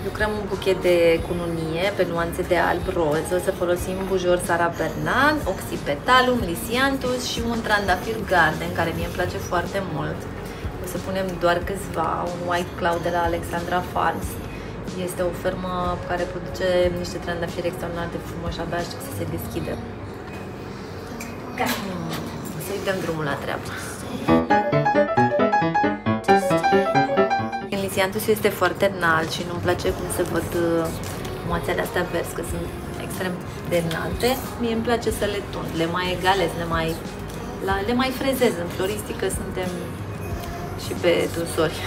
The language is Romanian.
Lucrăm un buchet de cununie pe nuanțe de alb-roz. O să folosim bujor Sara Bernard, oxypetalum, lisianthus și un trandafir garden, care mie îmi place foarte mult. O să punem doar câțiva, un white cloud de la Alexandra Farms. Este o fermă care produce niște trandafiri extraordinar de frumoși, abia aștept să se deschidă. Gata! Să-i dăm drumul la treabă. Lisianthus este foarte înalt și nu-mi place cum se văd moațele astea verzi, că sunt extrem de înalte. Mie îmi place să le tund, le mai egalez, le mai frezez. În floristică suntem și pe dusori.